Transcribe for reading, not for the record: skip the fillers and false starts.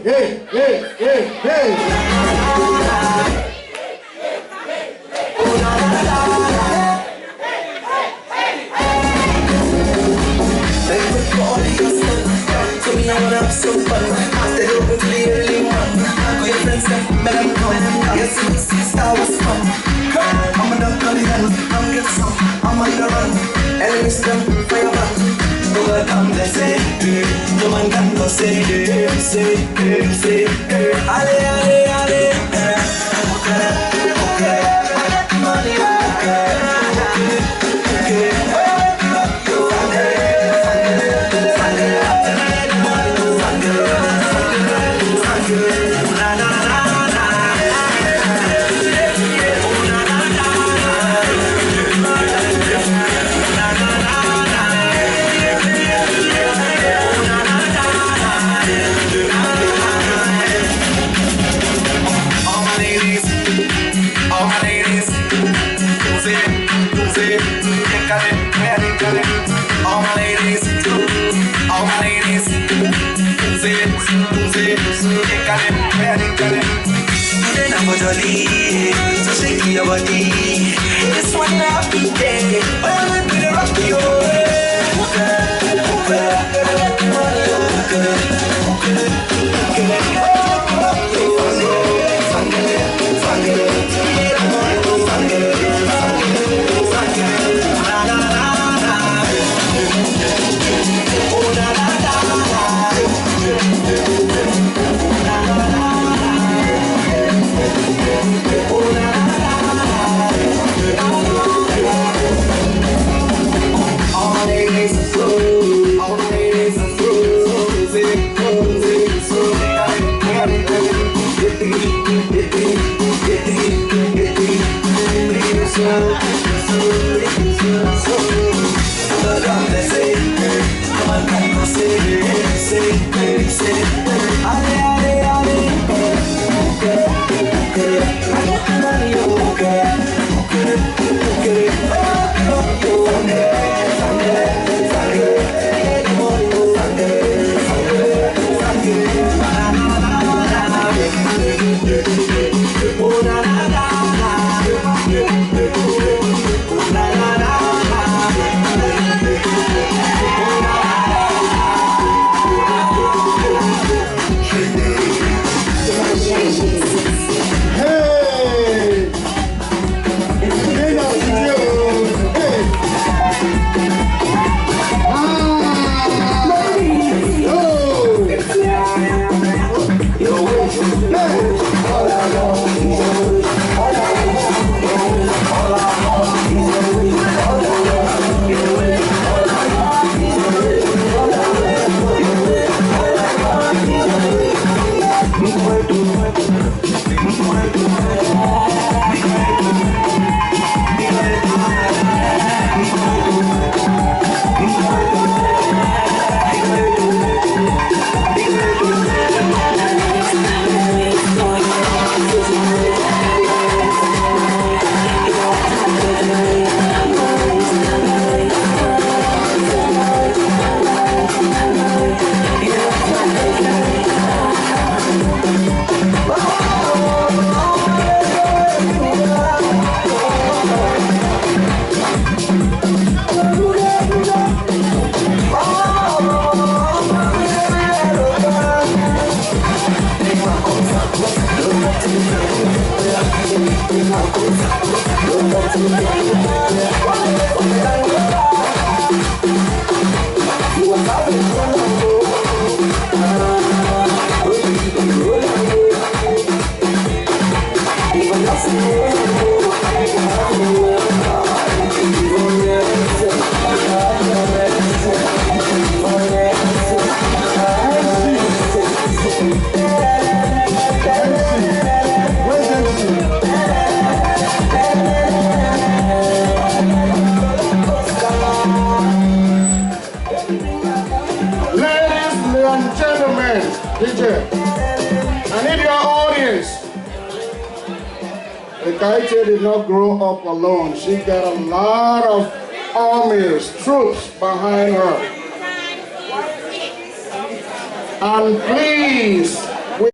hey, hey, hey, hey. So me I wanna have some fun. After the open to the early morning, I go your friends and let them come. Yes, you see star was fun. I'm a dumb bloody hand, I'm get some. I'm on the run, enemies them fire back. No one come they say, no man can go say, say, ale, ale, ale. Okay, money, okay. So shake your body. This one have to take. Well, we put it rock you. Kaite did not grow up alone. She got a lot of armies, troops behind her. And please,